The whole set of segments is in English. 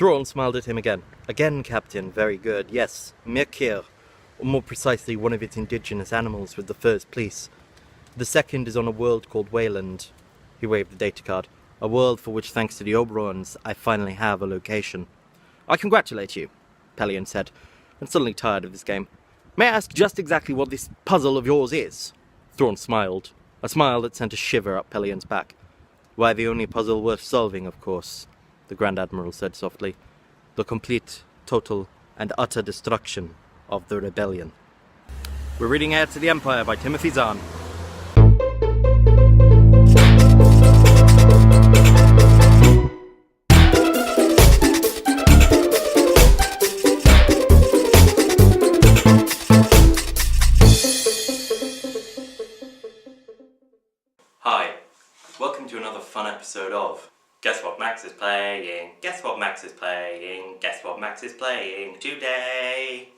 Thrawn smiled at him again. Again, Captain, very good. Yes, Mirkir, or more precisely, one of its indigenous animals with the first place. The second is on a world called Wayland. He waved the data card. A world for which, thanks to the Oberons, I finally have a location. I congratulate you, Pelion said. I'm suddenly tired of this game. May I ask just exactly what this puzzle of yours is? Thrawn smiled. A smile that sent a shiver up Pelion's back. Why, the only puzzle worth solving, of course, the Grand Admiral said softly. The complete, total, and utter destruction of the rebellion. We're reading Heir to the Empire by Timothy Zahn. Hi, welcome to another fun episode of Guess What Max is Playing, Guess What Max is Playing, Guess What Max is Playing today.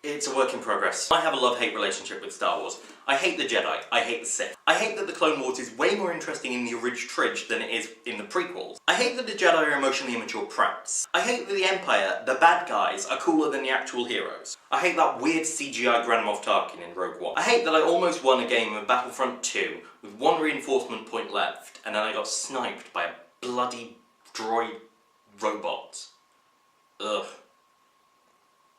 It's a work in progress. I have a love-hate relationship with Star Wars. I hate the Jedi, I hate the Sith. I hate that the Clone Wars is way more interesting in the original trilogy than it is in the prequels. I hate that the Jedi are emotionally immature pramps. I hate that the Empire, the bad guys, are cooler than the actual heroes. I hate that weird CGI Grand Moff Tarkin in Rogue One. I hate that I almost won a game of Battlefront 2 with one reinforcement point left, and then I got sniped by a bloody droid robot. Ugh.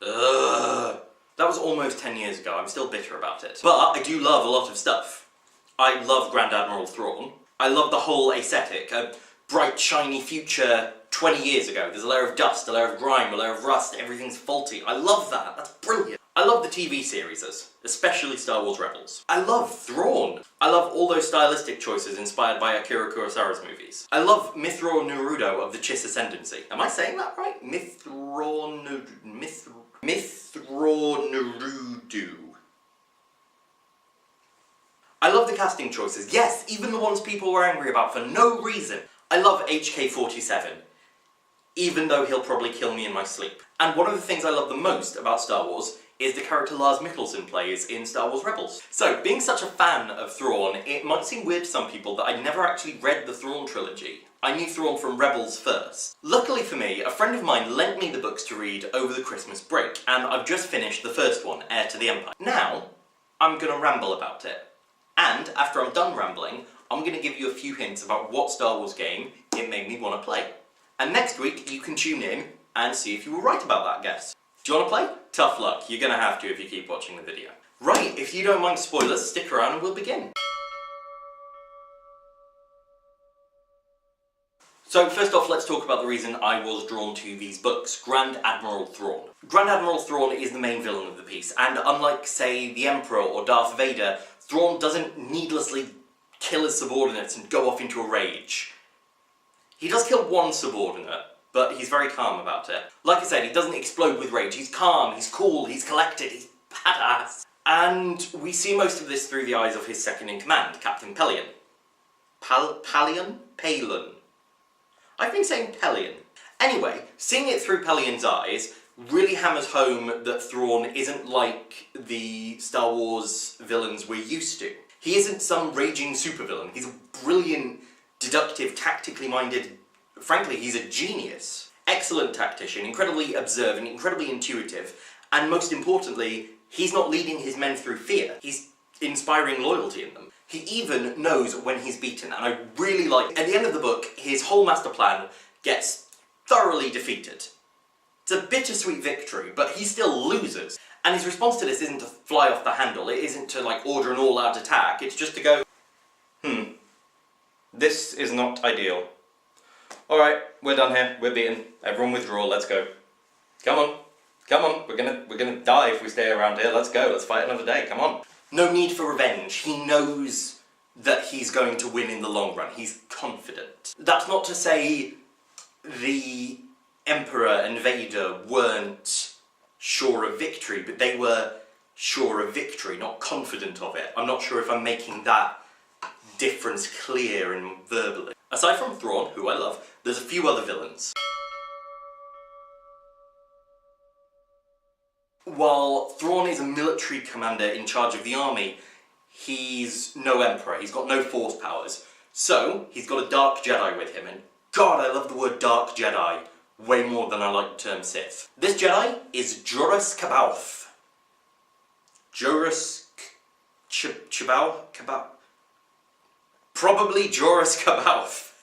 Ugh. That was almost 10 years ago, I'm still bitter about it. But I do love a lot of stuff. I love Grand Admiral Thrawn. I love the whole aesthetic. A bright, shiny future 20 years ago. There's a layer of dust, a layer of grime, a layer of rust, everything's faulty. I love that, that's brilliant. I love the TV series, especially Star Wars Rebels. I love Thrawn. I love all those stylistic choices inspired by Akira Kurosawa's movies. I love Mithra Naruto of the Chiss Ascendancy. Am I saying that right? Mithra Naruto. I love the casting choices. Yes, even the ones people were angry about for no reason. I love HK-47. Even though he'll probably kill me in my sleep. And one of the things I love the most about Star Wars is the character Lars Mikkelsen plays in Star Wars Rebels. So, being such a fan of Thrawn, it might seem weird to some people that I never actually read the Thrawn trilogy. I knew Thrawn from Rebels first. Luckily for me, a friend of mine lent me the books to read over the Christmas break, and I've just finished the first one, Heir to the Empire. Now, I'm gonna ramble about it. And, after I'm done rambling, I'm gonna give you a few hints about what Star Wars game it made me want to play. And next week, you can tune in and see if you were right about that guess. Do you want to play? Tough luck, you're gonna have to if you keep watching the video. Right, if you don't mind spoilers, stick around and we'll begin. So first off, let's talk about the reason I was drawn to these books. Grand Admiral Thrawn. Grand Admiral Thrawn is the main villain of the piece, and unlike, say, the Emperor or Darth Vader, Thrawn doesn't needlessly kill his subordinates and go off into a rage. He does kill one subordinate, but he's very calm about it. Like I said, he doesn't explode with rage. He's calm, he's cool, he's collected, he's badass. And we see most of this through the eyes of his second-in-command, Captain Pelion. Pallion? Palin. I've been saying Pelion. Anyway, seeing it through Pelion's eyes really hammers home that Thrawn isn't like the Star Wars villains we're used to. He isn't some raging supervillain. He's a brilliant, deductive, tactically minded... Frankly, he's a genius. Excellent tactician, incredibly observant, incredibly intuitive, and most importantly, he's not leading his men through fear. He's inspiring loyalty in them. He even knows when he's beaten, and I really like... At the end of the book, his whole master plan gets thoroughly defeated. It's a bittersweet victory, but he still loses. And his response to this isn't to fly off the handle, it isn't to, like, order an all-out attack, it's just to go, this is not ideal. Alright, we're done here, we're beaten, everyone withdraw, let's go. Come on, we're gonna die if we stay around here, let's go, let's fight another day, come on. No need for revenge, he knows that he's going to win in the long run, he's confident. That's not to say the Emperor and Vader weren't sure of victory, but they were sure of victory, not confident of it. I'm not sure if I'm making that difference clear and verbally. Aside from Thrawn, who I love, there's a few other villains. While Thrawn is a military commander in charge of the army, he's no emperor, he's got no force powers. So, he's got a dark Jedi with him, and God, I love the word Dark Jedi way more than I like the term Sith. This Jedi is Joruus C'baoth. Joruus C'baoth? Probably Joruus C'baoth.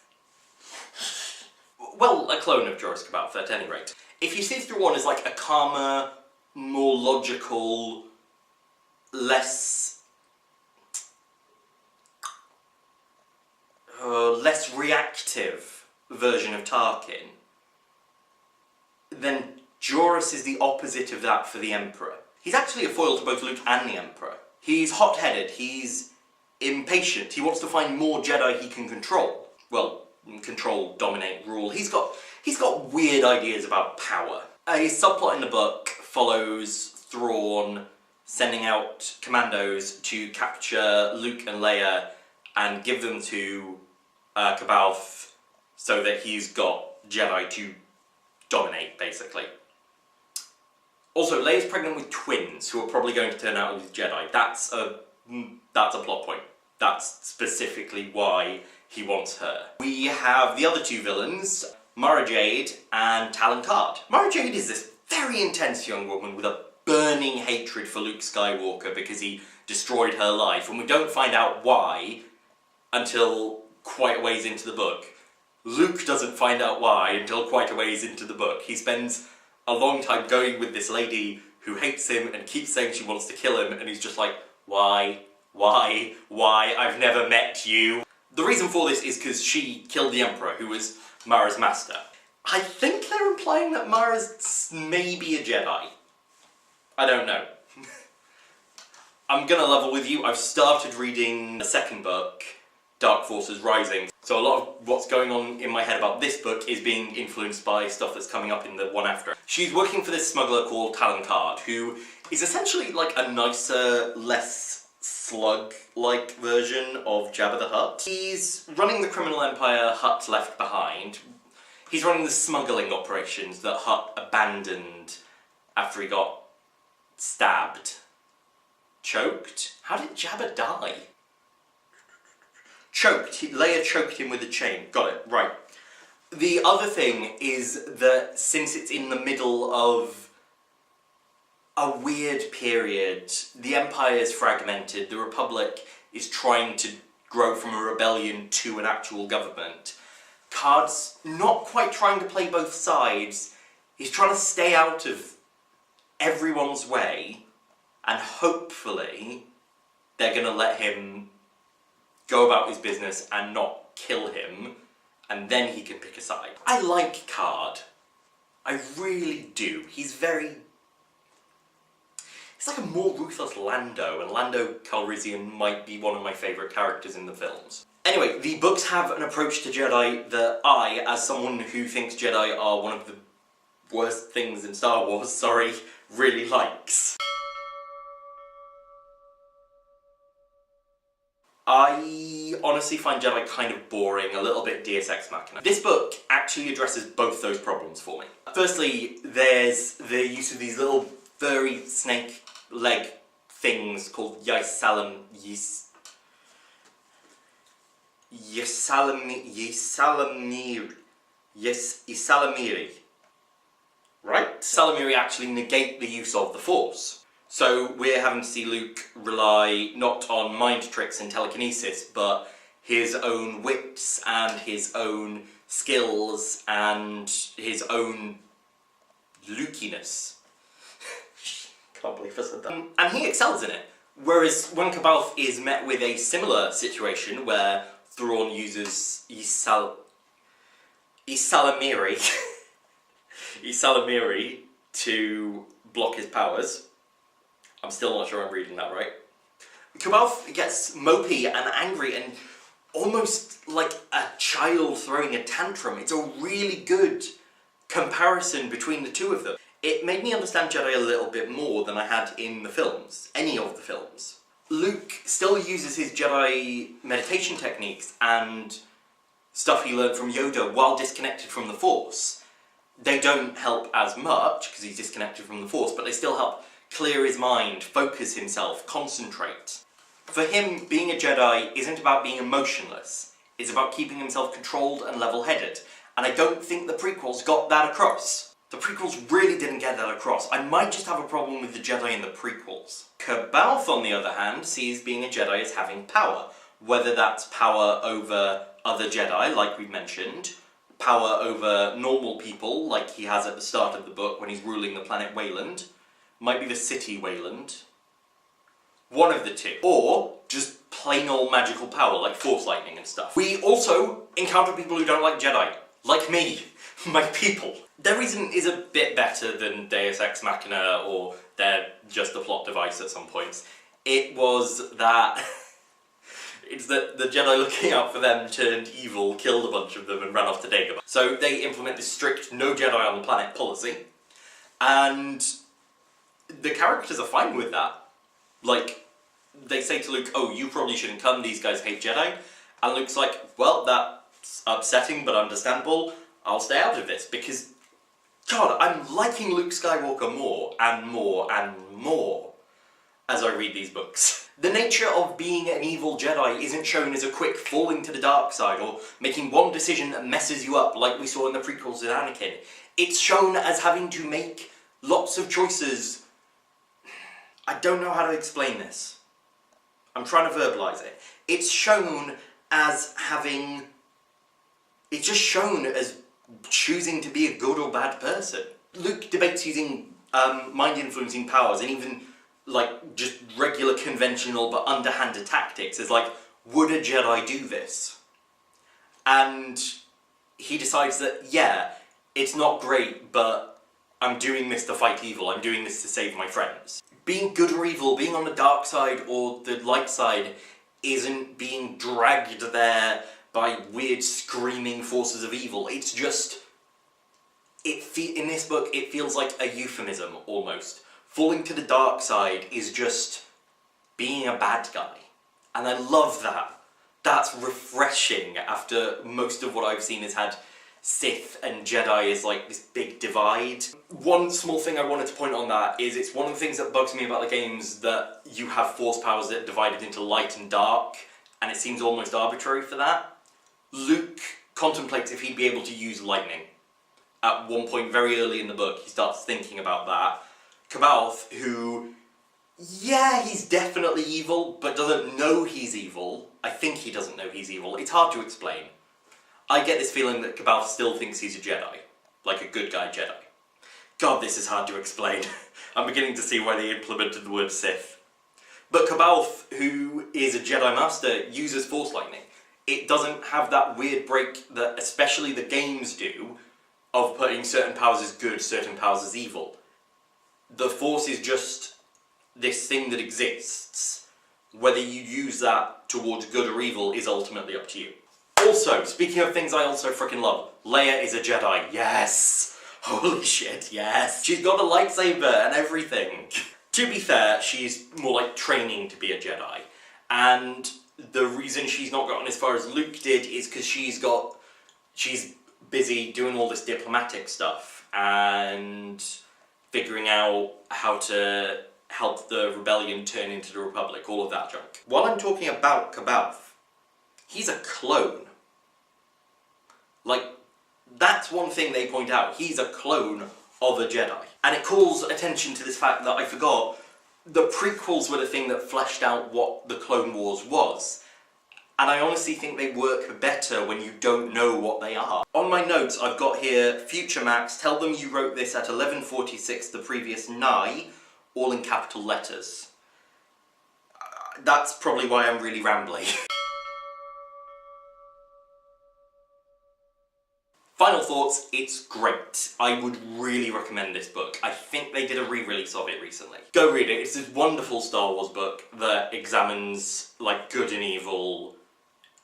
Well, a clone of Joruus C'baoth at any rate. If you see Thrawn as like a calmer, more logical, less reactive version of Tarkin, then Joruus is the opposite of that for the Emperor. He's actually a foil to both Luke and the Emperor. He's hot-headed, he's impatient, he wants to find more Jedi he can control. Well, control, dominate, rule. He's got weird ideas about power. A subplot in the book follows Thrawn sending out commandos to capture Luke and Leia and give them to C'baoth so that he's got Jedi to dominate, basically. Also, Leia's pregnant with twins who are probably going to turn out as Jedi. That's a plot point. That's specifically why he wants her. We have the other two villains, Mara Jade and Talon Karrde. Mara Jade is this very intense young woman with a burning hatred for Luke Skywalker because he destroyed her life, and we don't find out why until quite a ways into the book. Luke doesn't find out why until quite a ways into the book. He spends a long time going with this lady who hates him and keeps saying she wants to kill him, and he's just like, why, I've never met you. The reason for this is because she killed the Emperor, who was Mara's master. I think they're implying that Mara's maybe a Jedi. I don't know. I'm gonna level with you, I've started reading the second book, Dark Forces Rising, so a lot of what's going on in my head about this book is being influenced by stuff that's coming up in the one after. She's working for this smuggler called Talon Karrde, who is essentially like a nicer, less slug-like version of Jabba the Hutt. He's running the criminal empire Hutt left behind. He's running the smuggling operations that Hutt abandoned after he got stabbed. Choked? How did Jabba die? Choked. Leia choked him with a chain. Got it. Right. The other thing is that since it's in the middle of a weird period, the Empire is fragmented, the Republic is trying to grow from a rebellion to an actual government. Karrde's not quite trying to play both sides. He's trying to stay out of everyone's way, and hopefully they're going to let him go about his business and not kill him, and then he can pick a side. I like Karrde. I really do. He's like a more ruthless Lando, and Lando Calrissian might be one of my favourite characters in the films. Anyway, the books have an approach to Jedi that I, as someone who thinks Jedi are one of the worst things in Star Wars, really likes. I honestly find Jedi kind of boring, a little bit Deus Ex Machina. This book actually addresses both those problems for me. Firstly, there's the use of these little furry snake leg things called Ysalamiri. Right? Ysalamiri actually negate the use of the Force. So we're having to see Luke rely not on mind tricks and telekinesis, but his own wits and his own skills and his own Lukiness. Can't believe I said that. And he excels in it. Whereas when C'baoth is met with a similar situation where Thrawn uses Ysalamiri to block his powers. I'm still not sure I'm reading that right. C'baoth gets mopey and angry and almost like a child throwing a tantrum. It's a really good comparison between the two of them. It made me understand Jedi a little bit more than I had in the films, any of the films. Luke still uses his Jedi meditation techniques and stuff he learned from Yoda while disconnected from the Force. They don't help as much because he's disconnected from the Force, but they still help clear his mind, focus himself, concentrate. For him, being a Jedi isn't about being emotionless. It's about keeping himself controlled and level-headed. And I don't think the prequels got that across. The prequels really didn't get that across. I might just have a problem with the Jedi in the prequels. C'baoth, on the other hand, sees being a Jedi as having power. Whether that's power over other Jedi, like we mentioned, power over normal people, like he has at the start of the book when he's ruling the planet Wayland, might be the city Wayland, one of the two, or just plain old magical power, like Force lightning and stuff. We also encounter people who don't like Jedi, like me, my people. Their reason is a bit better than Deus Ex Machina, or they're just a plot device at some points. It was that it's that the Jedi looking out for them turned evil, killed a bunch of them, and ran off to Dagobah. So they implement this strict no Jedi on the planet policy, and the characters are fine with that. Like, they say to Luke, oh, you probably shouldn't come, these guys hate Jedi. And Luke's like, well, that's upsetting but understandable, I'll stay out of this, because, God, I'm liking Luke Skywalker more and more and more as I read these books. The nature of being an evil Jedi isn't shown as a quick falling to the dark side or making one decision that messes you up like we saw in the prequels with Anakin. It's shown as having to make lots of choices. I don't know how to explain this. I'm trying to verbalise it. It's shown as having... It's just shown as choosing to be a good or bad person. Luke debates using mind-influencing powers and even like just regular conventional but underhanded tactics. Is like, would a Jedi do this? And he decides that, yeah, it's not great, but I'm doing this to fight evil, I'm doing this to save my friends. Being good or evil, being on the dark side or the light side, isn't being dragged there by weird screaming forces of evil. It's just, in this book, it feels like a euphemism, almost. Falling to the dark side is just being a bad guy. And I love that. That's refreshing after most of what I've seen has had Sith and Jedi is like this big divide. One small thing I wanted to point on that is it's one of the things that bugs me about the games that you have force powers that are divided into light and dark, and it seems almost arbitrary for that. Luke contemplates if he'd be able to use lightning. At one point very early in the book, he starts thinking about that. C'baoth, who, yeah, he's definitely evil, but doesn't know he's evil. I think he doesn't know he's evil. It's hard to explain. I get this feeling that C'baoth still thinks he's a Jedi. Like a good guy Jedi. God, this is hard to explain. I'm beginning to see why they implemented the word Sith. But C'baoth, who is a Jedi Master, uses Force Lightning. It doesn't have that weird break that especially the games do, of putting certain powers as good, certain powers as evil. The Force is just this thing that exists. Whether you use that towards good or evil is ultimately up to you. Also, speaking of things I also freaking love, Leia is a Jedi. Yes! Holy shit, yes! She's got a lightsaber and everything. To be fair, she's more like training to be a Jedi. And the reason she's not gotten as far as Luke did is because she's busy doing all this diplomatic stuff and figuring out how to help the rebellion turn into the Republic, all of that junk. While I'm talking about C'baoth, he's a clone. Like, that's one thing they point out. He's a clone of a Jedi. And it calls attention to this fact that I forgot, the prequels were the thing that fleshed out what the Clone Wars was. And I honestly think they work better when you don't know what they are. On my notes, I've got here, Future Max, tell them you wrote this at 11:46 the previous night, all in capital letters. That's probably why I'm really rambly. Final thoughts, it's great. I would really recommend this book. I think they did a re-release of it recently. Go read it. It's this wonderful Star Wars book that examines like good and evil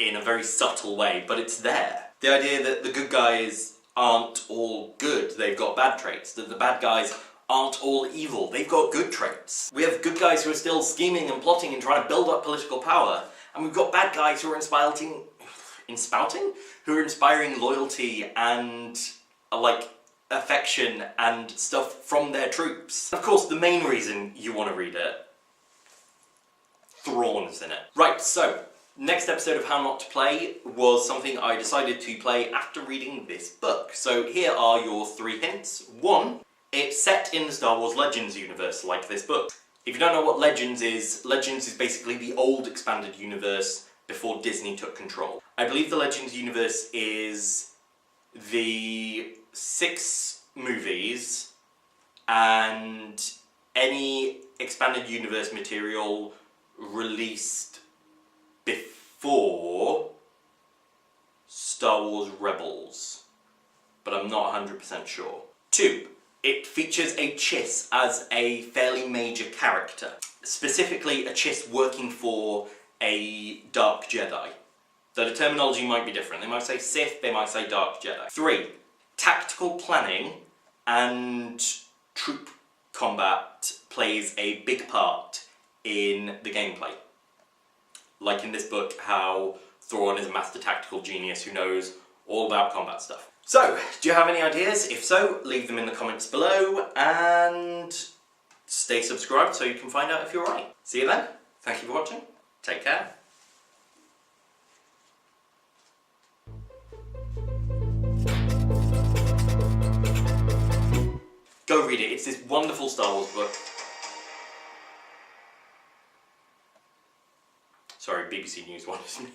in a very subtle way, but it's there. The idea that the good guys aren't all good, they've got bad traits. That the bad guys aren't all evil, they've got good traits. We have good guys who are still scheming and plotting and trying to build up political power, and we've got bad guys who are inspiring loyalty and like affection and stuff from their troops. Of course, the main reason you want to read it, Thrawn is in it. Right, so Next episode of How Not to Play was something I decided to play after reading this book. So here are your 3 hints. 1, it's set in the Star Wars Legends universe, like this book. If you don't know what Legends is basically the old expanded universe before Disney took control. I believe the Legends universe is the 6 movies and any expanded universe material released before Star Wars Rebels, but I'm not 100% sure. 2, it features a Chiss as a fairly major character, specifically a Chiss working for a Dark Jedi. So the terminology might be different. They might say Sith, they might say Dark Jedi. 3, tactical planning and troop combat plays a big part in the gameplay. Like in this book, how Thrawn is a master tactical genius who knows all about combat stuff. So, do you have any ideas? If so, leave them in the comments below and stay subscribed so you can find out if you're right. See you then. Thank you for watching. Take care. Go read it. It's this wonderful Star Wars book. Sorry, BBC News wanted me.